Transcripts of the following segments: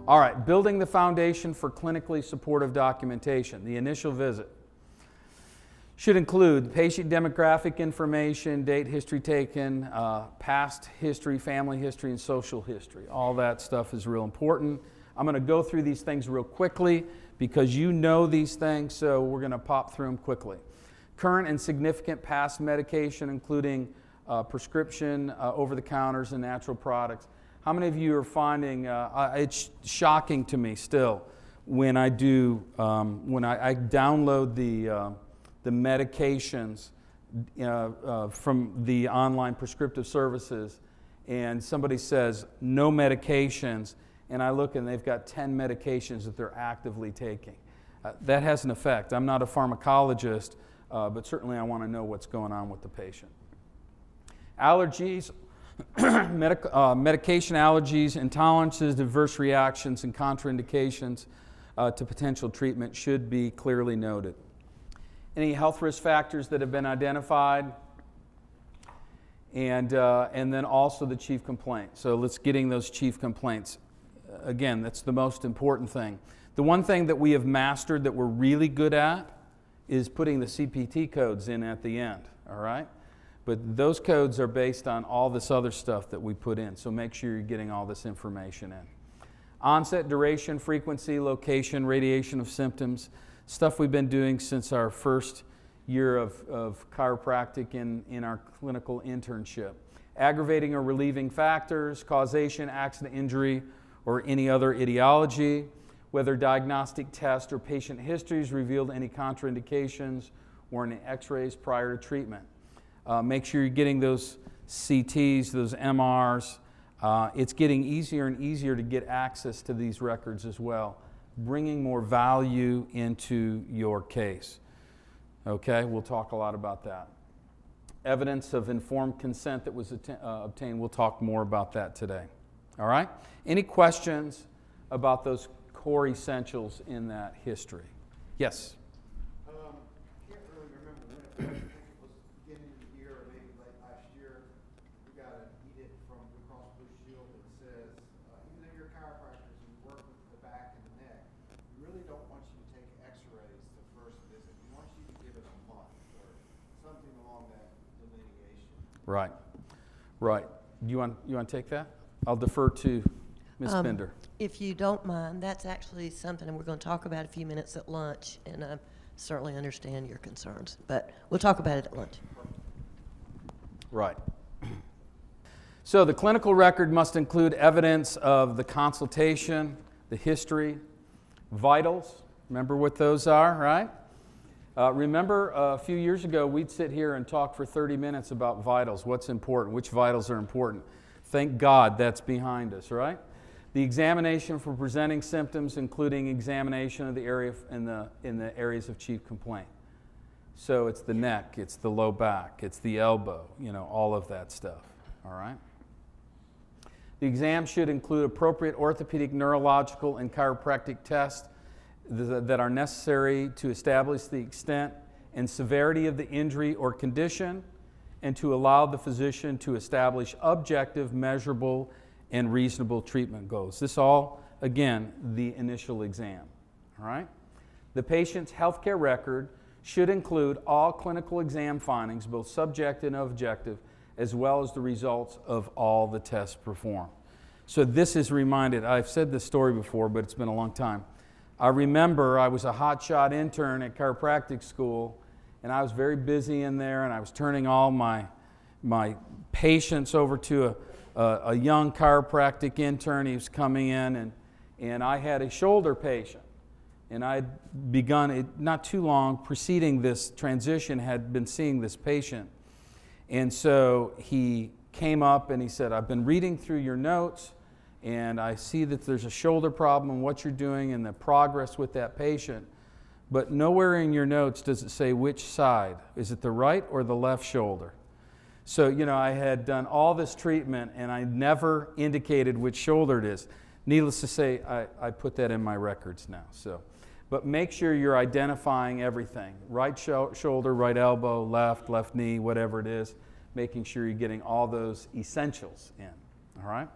All right, building the foundation for clinically supportive documentation. The initial visit should include patient demographic information, date history taken, past history, family history, and social history. All that stuff is real important. I'm going to go through these things real quickly because you know these things, so we're going to pop through them quickly. Current and significant past medication, including prescription, over-the-counters, and natural products. How many of you are finding, it's shocking to me still when I do, when I download the medications from the online prescriptive services, and somebody says no medications, and I look and they've got 10 medications that they're actively taking. That has an effect. I'm not a pharmacologist, but certainly I want to know what's going on with the patient. Allergies, medication allergies, intolerances, adverse reactions, and contraindications to potential treatment should be clearly noted. Any health risk factors that have been identified, and then also the chief complaint. So let's getting those chief complaints. Again, that's the most important thing. The one thing that we have mastered that we're really good at is putting the CPT codes in at the end, all right? But those codes are based on all this other stuff that we put in, so make sure you're getting all this information in. Onset, duration, frequency, location, radiation of symptoms, stuff we've been doing since our first year of chiropractic in our clinical internship. Aggravating or relieving factors, causation, accident, injury, or any other etiology, whether diagnostic test or patient histories revealed any contraindications or any x-rays prior to treatment. Make sure you're getting those CTs, those MRs. It's getting easier and easier to get access to these records as well, bringing more value into your case. Okay, we'll talk a lot about that. Evidence of informed consent that was obtained, we'll talk more about that today. All right? Any questions about those core essentials in that history? Yes? I can't really remember when it was. I think it was beginning of the year or maybe late last year. We got an edict from Blue Cross Blue Shield that says, even though you're chiropractors and you work with the back and the neck, we really don't want you to take x-rays the first visit. We want you to give it a month or something along that delineation. Right. Right. You want to take that? I'll defer to Ms. Bender. If you don't mind, that's actually something we're going to talk about a few minutes at lunch, and I certainly understand your concerns, but we'll talk about it at lunch. Right. So the clinical record must include evidence of the consultation, the history, vitals. Remember what those are, right? Remember a few years ago, we'd sit here and talk for 30 minutes about vitals, what's important, which vitals are important. Thank God that's behind us, right? The examination for presenting symptoms, including examination of the area in the areas of chief complaint. So it's the neck, it's the low back, it's the elbow, all of that stuff, all right? The exam should include appropriate orthopedic, neurological, and chiropractic tests that are necessary to establish the extent and severity of the injury or condition, and to allow the physician to establish objective, measurable, and reasonable treatment goals. This all, again, the initial exam, all right? The patient's healthcare record should include all clinical exam findings, both subjective and objective, as well as the results of all the tests performed. So this is reminded, I've said this story before, but it's been a long time. I remember I was a hotshot intern at chiropractic school, and I was very busy in there, and I was turning all my patients over to a young chiropractic intern. He was coming in, and I had a shoulder patient. And I'd begun, not too long preceding this transition, had been seeing this patient. And so he came up and he said, I've been reading through your notes, and I see that there's a shoulder problem and what you're doing and the progress with that patient. But nowhere in your notes does it say which side. Is it the right or the left shoulder? So, I had done all this treatment and I never indicated which shoulder it is. Needless to say, I put that in my records now. But make sure you're identifying everything. Right shoulder, right elbow, left knee, whatever it is. Making sure you're getting all those essentials in, all right?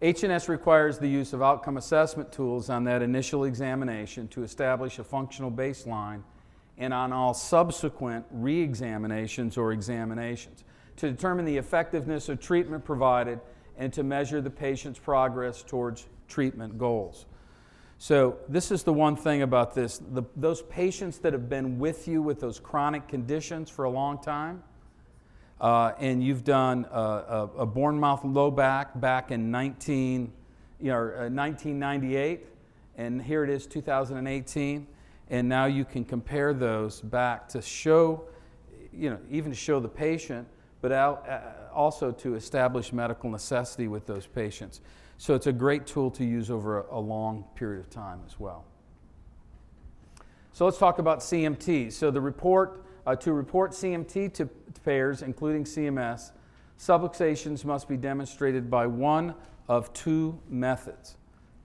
H&S requires the use of outcome assessment tools on that initial examination to establish a functional baseline and on all subsequent re-examinations or examinations to determine the effectiveness of treatment provided and to measure the patient's progress towards treatment goals. So this is the one thing about this. Those patients that have been with you with those chronic conditions for a long time, and you've done a Bournemouth low back in 1998, and here it is 2018, and now you can compare those back to show, even to show the patient, but also to establish medical necessity with those patients. So it's a great tool to use over a long period of time as well. So let's talk about CMT. So to report CMT to payers, including CMS, subluxations must be demonstrated by one of two methods,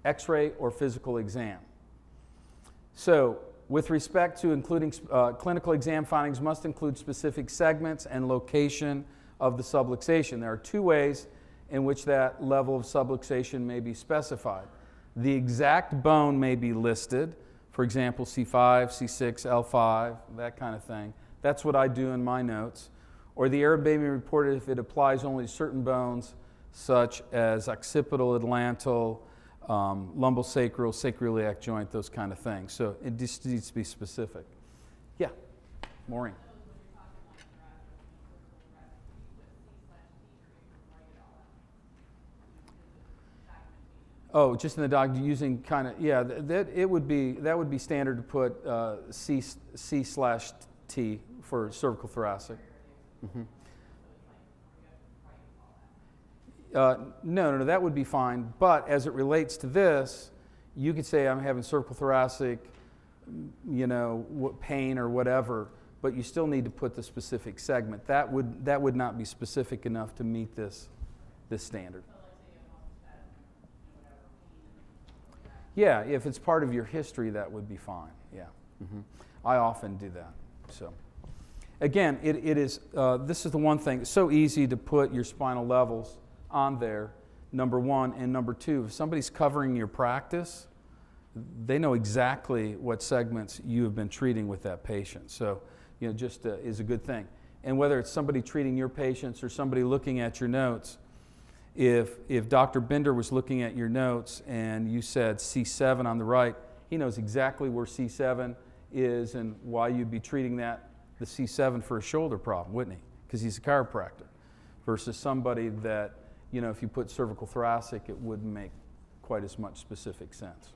X-ray or physical exam. So with respect to including clinical exam findings must include specific segments and location of the subluxation. There are two ways in which that level of subluxation may be specified. The exact bone may be listed, for example, C5, C6, L5, that kind of thing. That's what I do in my notes. Or the error may be reported if it applies only to certain bones, such as occipital, atlantal, lumbosacral, sacroiliac joint, those kind of things. So it just needs to be specific. Yeah, Maureen. Oh, just in the doc using kind of, yeah, that would be standard to put C/T for cervical thoracic. Mm-hmm. No, that would be fine. But as it relates to this, you could say I'm having cervical thoracic, pain or whatever, but you still need to put the specific segment. That would not be specific enough to meet this standard. Yeah, if it's part of your history, that would be fine. Yeah, I often do that. So, again, it is. This is the one thing. It's so easy to put your spinal levels on there. Number one, and number two, if somebody's covering your practice, they know exactly what segments you have been treating with that patient. So, just is a good thing. And whether it's somebody treating your patients or somebody looking at your notes. If Dr. Binder was looking at your notes and you said C7 on the right, he knows exactly where C7 is and why you'd be treating the C7 for a shoulder problem, wouldn't he? Because he's a chiropractor. Versus somebody that, if you put cervical thoracic, it wouldn't make quite as much specific sense.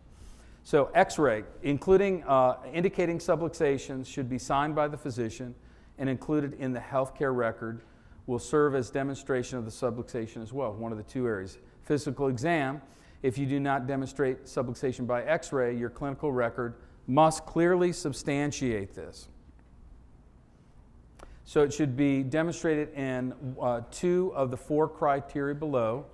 So X-ray, including indicating subluxations, should be signed by the physician and included in the healthcare record, will serve as demonstration of the subluxation as well, one of the two areas. Physical exam, if you do not demonstrate subluxation by X-ray, your clinical record must clearly substantiate this. So it should be demonstrated in two of the four criteria below,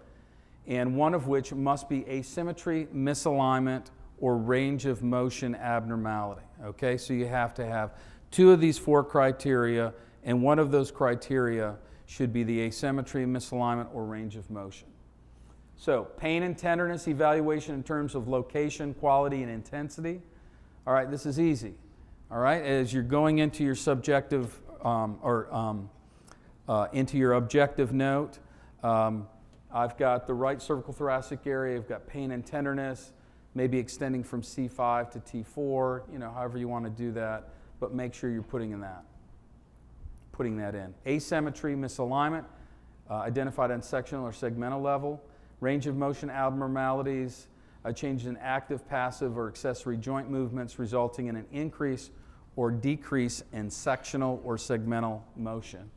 and one of which must be asymmetry, misalignment, or range of motion abnormality. Okay, so you have to have two of these four criteria, and one of those criteria should be the asymmetry, misalignment, or range of motion. So pain and tenderness evaluation in terms of location, quality, and intensity. All right, this is easy. All right, as you're going into your subjective into your objective note, I've got the right cervical thoracic area, I've got pain and tenderness, maybe extending from C5 to T4, however you want to do that, but make sure you're putting that in. Asymmetry, misalignment, identified on sectional or segmental level. Range of motion abnormalities, a change in active, passive, or accessory joint movements resulting in an increase or decrease in sectional or segmental motion.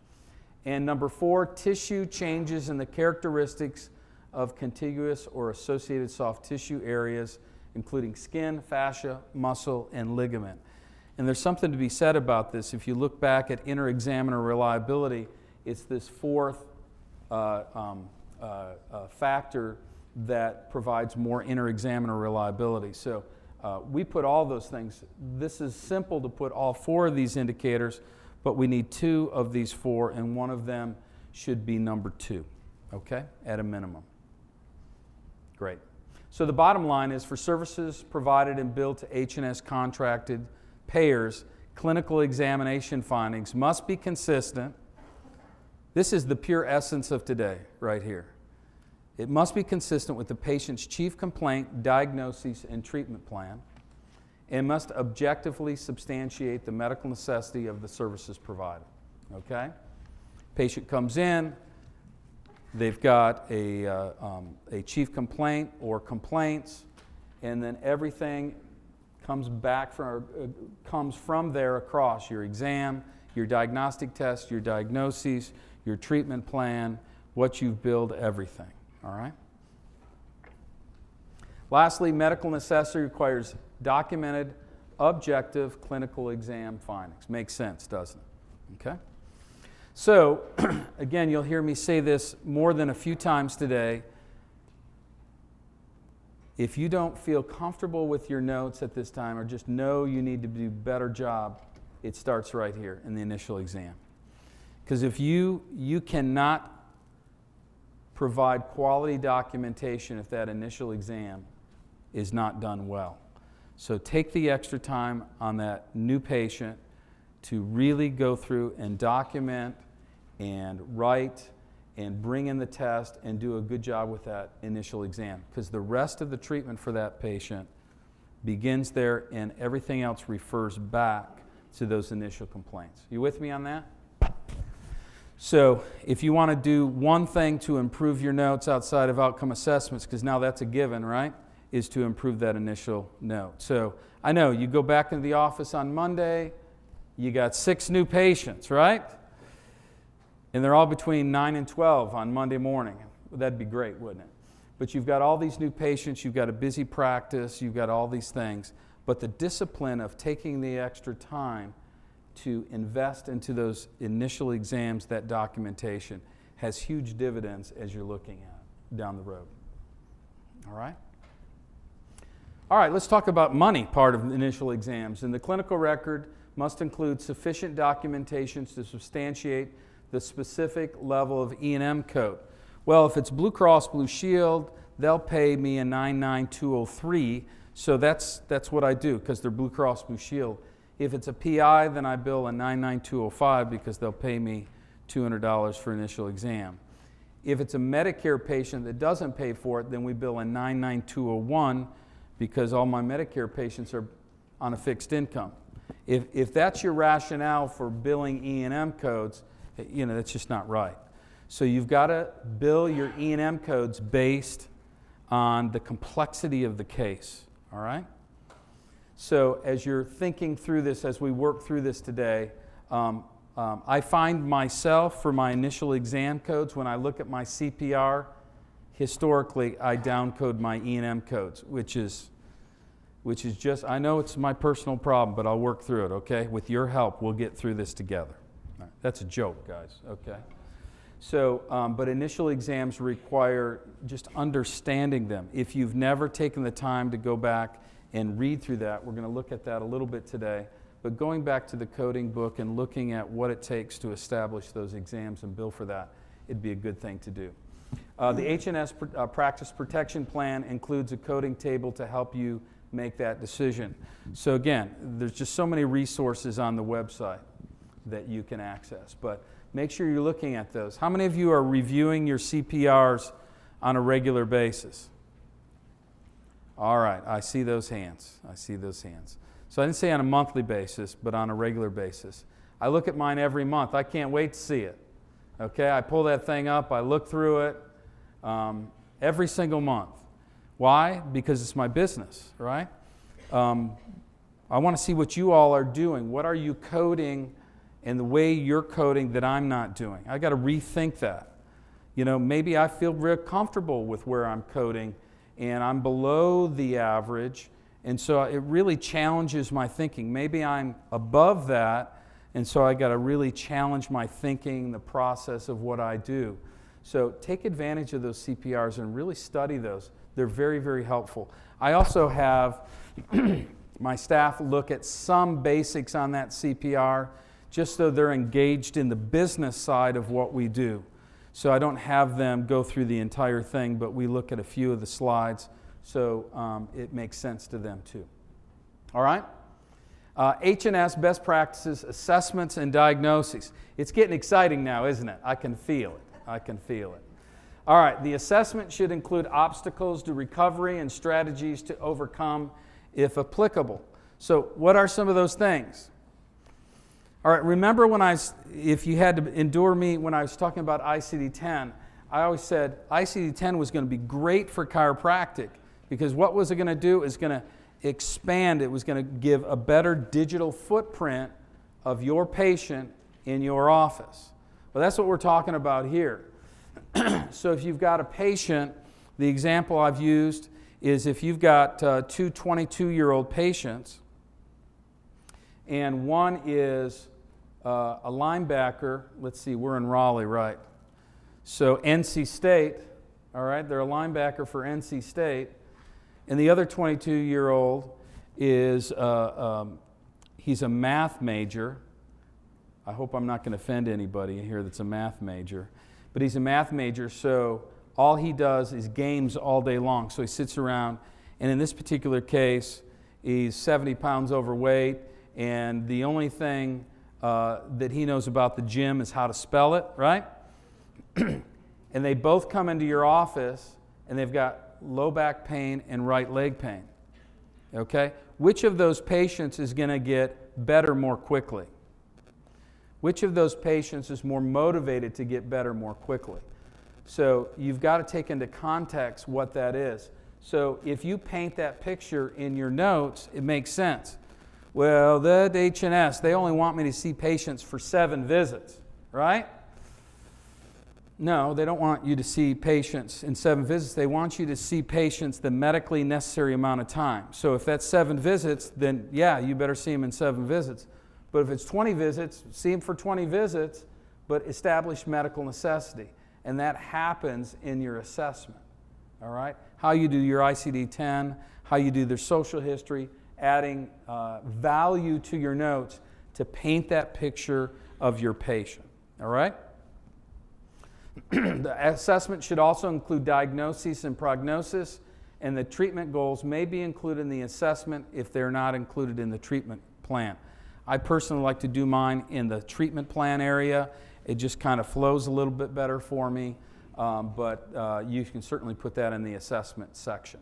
And number 4, tissue changes in the characteristics of contiguous or associated soft tissue areas, including skin, fascia, muscle, and ligament. And there's something to be said about this. If you look back at inter-examiner reliability, it's this fourth factor that provides more inter-examiner reliability. So we put all those things. This is simple to put all 4 of these indicators, but we need 2 of these 4, and one of them should be number 2, okay, at a minimum. Great. So the bottom line is for services provided and billed to H&S contracted payers, clinical examination findings must be consistent. This is the pure essence of today, right here. It must be consistent with the patient's chief complaint, diagnosis, and treatment plan, and must objectively substantiate the medical necessity of the services provided. Okay? Patient comes in, they've got a chief complaint or complaints, and then everything comes from there across your exam, your diagnostic test, your diagnoses, your treatment plan, what you've billed, everything. All right? Lastly, medical necessity requires documented, objective clinical exam findings. Makes sense, doesn't it? Okay? So, again, you'll hear me say this more than a few times today. If you don't feel comfortable with your notes at this time or just know you need to do a better job, it starts right here in the initial exam. Because if you cannot provide quality documentation if that initial exam is not done well. So take the extra time on that new patient to really go through and document and write and bring in the test and do a good job with that initial exam. Because the rest of the treatment for that patient begins there and everything else refers back to those initial complaints. You with me on that? So if you want to do one thing to improve your notes outside of outcome assessments, because now that's a given, right, is to improve that initial note. So I know you go back into the office on Monday, you got 6 new patients, right? And they're all between 9 and 12 on Monday morning. That'd be great, wouldn't it? But you've got all these new patients, you've got a busy practice, you've got all these things. But the discipline of taking the extra time to invest into those initial exams, that documentation, has huge dividends as you're looking at down the road. All right? All right, let's talk about money part of initial exams. And the clinical record must include sufficient documentation to substantiate the specific level of E&M code. Well, if it's Blue Cross Blue Shield, they'll pay me a 99203, so that's what I do because they're Blue Cross Blue Shield. If it's a PI, then I bill a 99205 because they'll pay me $200 for initial exam. If it's a Medicare patient that doesn't pay for it, then we bill a 99201 because all my Medicare patients are on a fixed income. If that's your rationale for billing E&M codes, that's just not right. So you've got to bill your E&M codes based on the complexity of the case, all right? So as you're thinking through this, as we work through this today, I find myself, for my initial exam codes, when I look at my CPR, historically, I downcode my E&M codes, which is just, I know it's my personal problem, but I'll work through it, okay? With your help, we'll get through this together. All right. That's a joke, guys, okay? So, but initial exams require just understanding them. If you've never taken the time to go back and read through that, we're going to look at that a little bit today. But going back to the coding book and looking at what it takes to establish those exams and bill for that, it'd be a good thing to do. The H&S Practice Protection Plan includes a coding table to help you make that decision. So again, there's just so many resources on the website that you can access. But make sure you're looking at those. How many of you are reviewing your CPRs on a regular basis? All right, I see those hands. I see those hands. So I didn't say on a monthly basis, but on a regular basis. I look at mine every month. I can't wait to see it. Okay, I pull that thing up, I look through it every single month. Why? Because it's my business, right? I want to see what you all are doing. What are you coding in the way you're coding that I'm not doing? I got to rethink that. Maybe I feel very comfortable with where I'm coding and I'm below the average, and so it really challenges my thinking. Maybe I'm above that, and so I got to really challenge my thinking, the process of what I do. So take advantage of those CPRs and really study those. They're very, very helpful. I also have my staff look at some basics on that CPR just so they're engaged in the business side of what we do. So I don't have them go through the entire thing, but we look at a few of the slides, so it makes sense to them too. All right? H&S, best practices, assessments, and diagnoses. It's getting exciting now, isn't it? I can feel it. I can feel it. All right, the assessment should include obstacles to recovery and strategies to overcome if applicable. So what are some of those things? All right, remember if you had to endure me when I was talking about ICD-10, I always said ICD-10 was going to be great for chiropractic because what was it going to do? It's going to expand. It was going to give a better digital footprint of your patient in your office. Well, that's what we're talking about here. So if you've got a patient, the example I've used is if you've got two 22-year-old patients, and one is a linebacker. Let's see, we're in Raleigh, right? So NC State, all right, they're a linebacker for NC State. And the other 22-year-old is, he's a math major. I hope I'm not going to offend anybody here that's a math major. But he's a math major, so all he does is games all day long. So he sits around, and in this particular case, he's 70 pounds overweight, and the only thing that he knows about the gym is how to spell it, right? And they both come into your office, and they've got low back pain and right leg pain, okay? Which of those patients is going to get better more quickly? Which of those patients is more motivated to get better more quickly? So you've got to take into context what that is. So if you paint that picture in your notes, it makes sense. Well, that H&S, they only want me to see patients for 7 visits, right? No, they don't want you to see patients in 7 visits. They want you to see patients the medically necessary amount of time. So if that's 7 visits, then yeah, you better see them in 7 visits. But if it's 20 visits, see them for 20 visits, but establish medical necessity. And that happens in your assessment, all right? How you do your ICD-10, how you do their social history, adding value to your notes to paint that picture of your patient, all right? The assessment should also include diagnosis and prognosis, and the treatment goals may be included in the assessment if they're not included in the treatment plan. I personally like to do mine in the treatment plan area. It just kind of flows a little bit better for me, but you can certainly put that in the assessment section.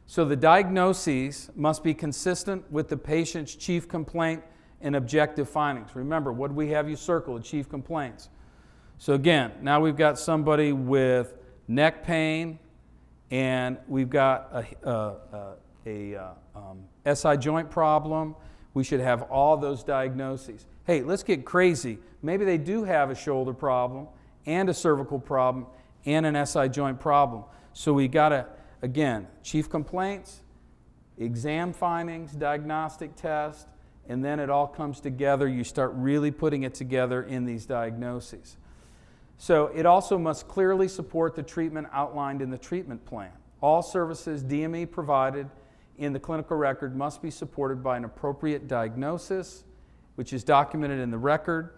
So the diagnoses must be consistent with the patient's chief complaint and objective findings. Remember, what do we have you circle? Chief complaints. So again, now we've got somebody with neck pain, and we've got a SI joint problem. We should have all those diagnoses. Hey, let's get crazy. Maybe they do have a shoulder problem and a cervical problem and an SI joint problem. So we got to, again, chief complaints, exam findings, diagnostic test, and then it all comes together. You start really putting it together in these diagnoses. So it also must clearly support the treatment outlined in the treatment plan. All services DME provided in the clinical record must be supported by an appropriate diagnosis, which is documented in the record,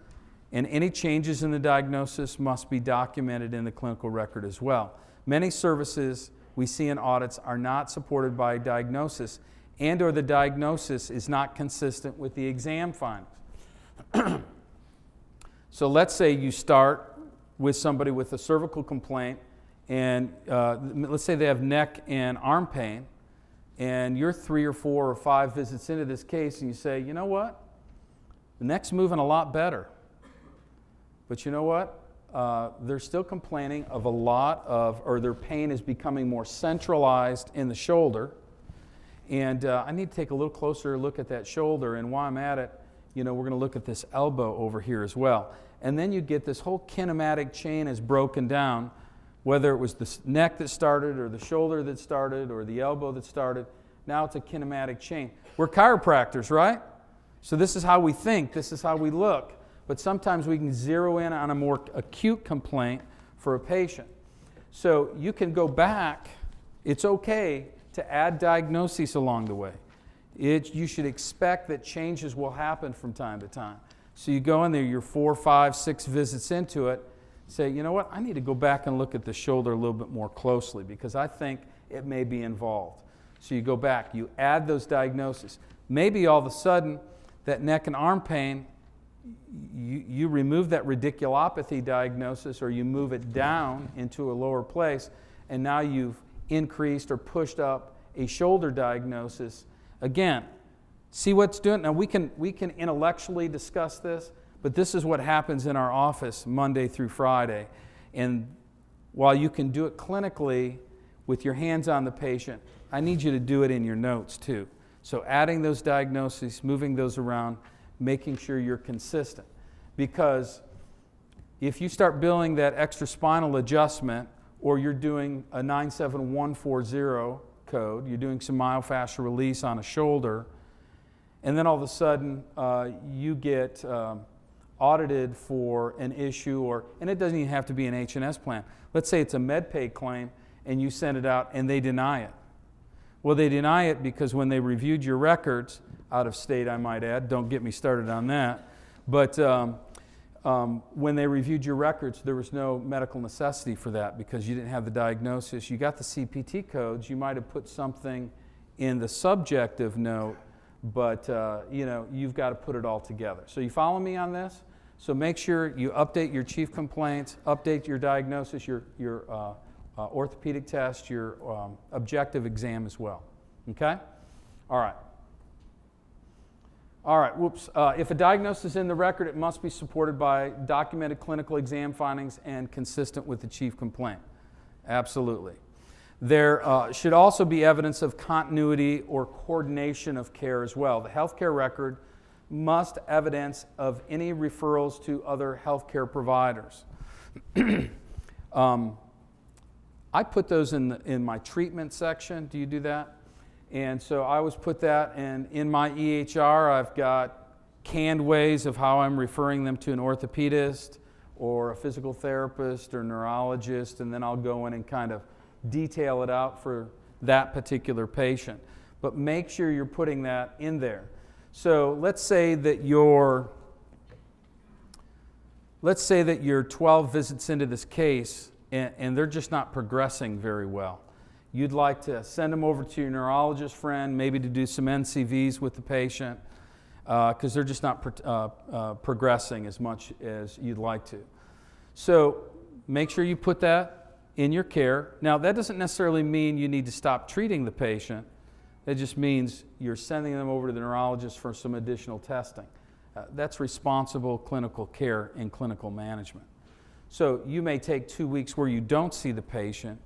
and any changes in the diagnosis must be documented in the clinical record as well. Many services we see in audits are not supported by a diagnosis, and or the diagnosis is not consistent with the exam findings. So let's say you start with somebody with a cervical complaint, and let's say they have neck and arm pain, and you're 3 or 4 or 5 visits into this case, and you say, you know what? The neck's moving a lot better. But you know what? They're still complaining of a lot of, or their pain is becoming more centralized in the shoulder. And I need to take a little closer look at that shoulder. And while I'm at it, we're going to look at this elbow over here as well. And then you get this whole kinematic chain is broken down, whether it was the neck that started or the shoulder that started or the elbow that started. Now it's a kinematic chain. We're chiropractors, right? So this is how we think. This is how we look. But sometimes we can zero in on a more acute complaint for a patient. So you can go back. It's okay to add diagnoses along the way. You should expect that changes will happen from time to time. So you go in there, you're 4, 5, 6 visits into it. say, you know what, I need to go back and look at the shoulder a little bit more closely because I think it may be involved. So you go back, you add those diagnoses. Maybe all of a sudden, that neck and arm pain, you remove that radiculopathy diagnosis or you move it down into a lower place, and now you've increased or pushed up a shoulder diagnosis. Again, see what's doing. Now we can intellectually discuss this, but this is what happens in our office Monday through Friday. And while you can do it clinically with your hands on the patient, I need you to do it in your notes too. So adding those diagnoses, moving those around, making sure you're consistent. Because if you start billing that extra spinal adjustment, or you're doing a 97140 code, you're doing some myofascial release on a shoulder, and then all of a sudden you get audited for an issue, and it doesn't even have to be an H&S plan. Let's say it's a MedPay claim and you send it out and they deny it. Well, they deny it because when they reviewed your records, out of state I might add, don't get me started on that, but when they reviewed your records, there was no medical necessity for that because you didn't have the diagnosis. You got the CPT codes. You might have put something in the subjective note, but you've got to put it all together. So you follow me on this? So make sure you update your chief complaints, update your diagnosis, your orthopedic test, your objective exam as well. Okay? All right. All right, whoops. If a diagnosis is in the record, it must be supported by documented clinical exam findings and consistent with the chief complaint. Absolutely. There should also be evidence of continuity or coordination of care as well. The healthcare record must evidence of any referrals to other healthcare providers. I put those in my treatment section. Do you do that? And so I always put that, and in my EHR I've got canned ways of how I'm referring them to an orthopedist or a physical therapist or neurologist, and then I'll go in and kind of detail it out for that particular patient. But make sure you're putting that in there. So let's say that you're 12 visits into this case and they're just not progressing very well. You'd like to send them over to your neurologist friend, maybe to do some NCVs with the patient, because they're just not progressing as much as you'd like to. So make sure you put that in your care. Now, that doesn't necessarily mean you need to stop treating the patient. That just means you're sending them over to the neurologist for some additional testing. That's responsible clinical care and clinical management. So you may take 2 weeks where you don't see the patient.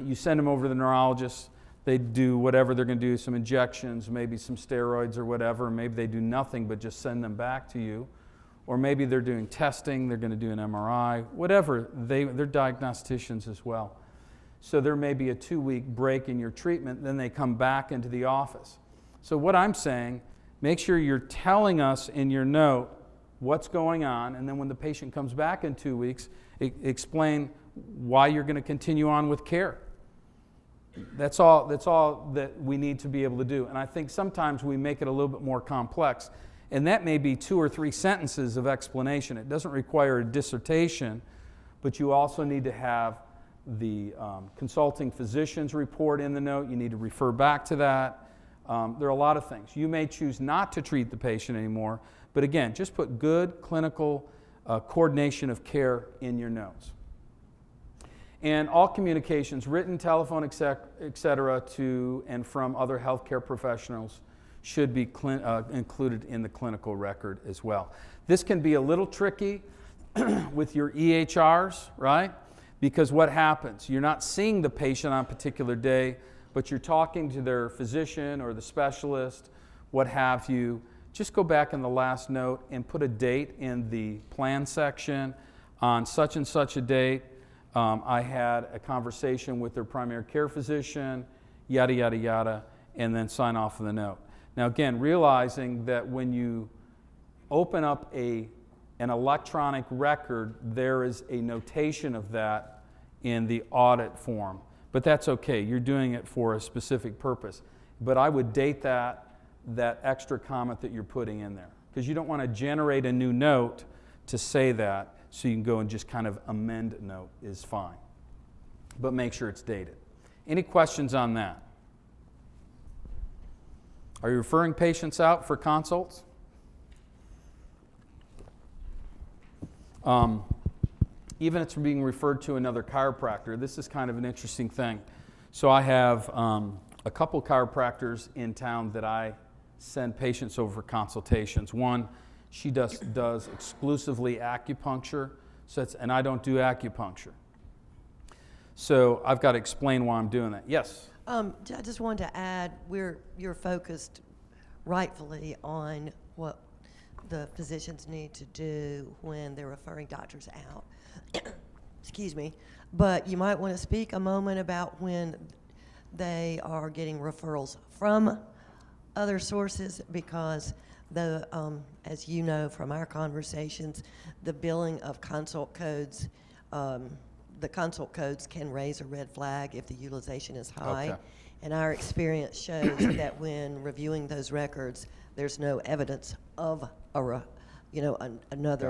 You send them over to the neurologist, they do whatever they're going to do, some injections, maybe some steroids or whatever, maybe they do nothing but just send them back to you, or maybe they're doing testing, they're going to do an MRI, whatever, they're diagnosticians as well. So there may be a 2-week break in your treatment, then they come back into the office. So what I'm saying, make sure you're telling us in your note what's going on, and then when the patient comes back in 2 weeks, explain why you're going to continue on with care. That's all that we need to be able to do. And I think sometimes we make it a little bit more complex. And that may be 2 or 3 sentences of explanation. It doesn't require a dissertation, but you also need to have the consulting physician's report in the note. You need to refer back to that. There are a lot of things. You may choose not to treat the patient anymore, but again, just put good clinical coordination of care in your notes. And all communications, written, telephone, etc., to and from other healthcare professionals should be included in the clinical record as well. This can be a little tricky with your EHRs, right? Because what happens? You're not seeing the patient on a particular day, but you're talking to their physician or the specialist, what have you. Just go back in the last note and put a date in the plan section on such and such a date. I had a conversation with their primary care physician, yada, yada, yada, and then sign off on the note. Now again, realizing that when you open up an electronic record, there is a notation of that in the audit form. But that's okay, you're doing it for a specific purpose. But I would date that extra comment that you're putting in there, because you don't want to generate a new note to say that, so you can go and just kind of amend a note is fine. But make sure it's dated. Any questions on that? Are you referring patients out for consults? Even if it's being referred to another chiropractor, this is kind of an interesting thing. So I have a couple chiropractors in town that I send patients over for consultations. One, she does exclusively acupuncture, and I don't do acupuncture. So I've got to explain why I'm doing that. Yes? I just wanted to add, you're focused rightfully on what the physicians need to do when they're referring doctors out. Excuse me. But you might want to speak a moment about when they are getting referrals from other sources, because as you know from our conversations, the billing of consult codes, the consult codes can raise a red flag if the utilization is high. Okay. And our experience shows that when reviewing those records, there's no evidence of another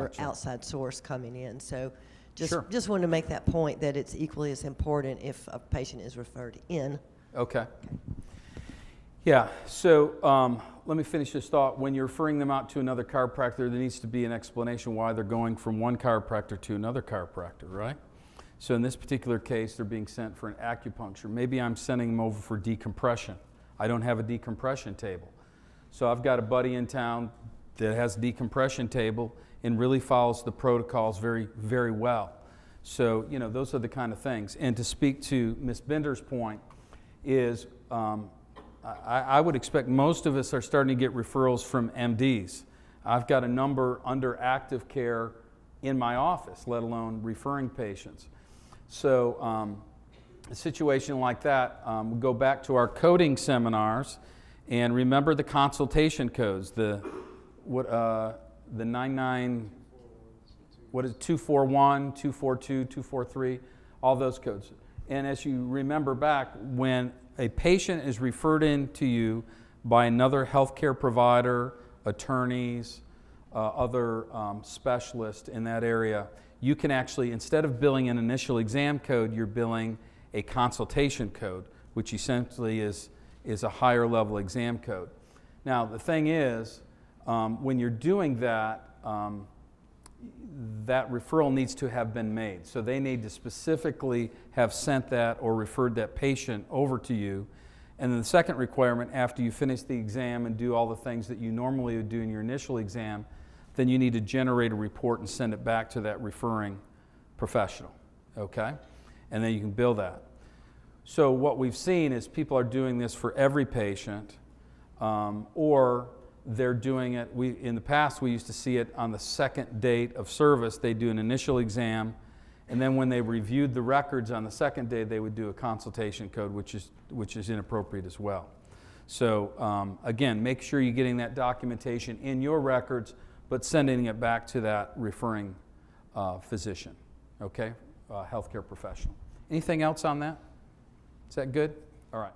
Gotcha. outside source coming in. So Sure. just wanted to make that point, that it's equally as important if a patient is referred in. Okay. Yeah, so let me finish this thought. When you're referring them out to another chiropractor, there needs to be an explanation why they're going from one chiropractor to another chiropractor, right? So in this particular case, they're being sent for an acupuncture. Maybe I'm sending them over for decompression. I don't have a decompression table. So I've got a buddy in town that has a decompression table and really follows the protocols very, very well. So, those are the kind of things. And to speak to Ms. Bender's point is, I would expect most of us are starting to get referrals from MDs. I've got a number under active care in my office, let alone referring patients. So a situation like that, we go back to our coding seminars and remember the consultation codes, the 241, 242, 243, all those codes. And as you remember back, when a patient is referred in to you by another healthcare provider, attorneys, other specialists in that area, you can actually, instead of billing an initial exam code, you're billing a consultation code, which essentially is a higher level exam code. Now, the thing is, when you're doing that, that referral needs to have been made. So they need to specifically have sent that or referred that patient over to you. And then the second requirement, after you finish the exam and do all the things that you normally would do in your initial exam, then you need to generate a report and send it back to that referring professional, okay? And then you can bill that. So what we've seen is people are doing this for every patient, or they're doing it, in the past we used to see it on the second date of service. They do an initial exam, and then when they reviewed the records on the second day, they would do a consultation code, which is inappropriate as well. So again, make sure you're getting that documentation in your records, but sending it back to that referring physician, okay, healthcare professional. Anything else on that? Is that good? All right.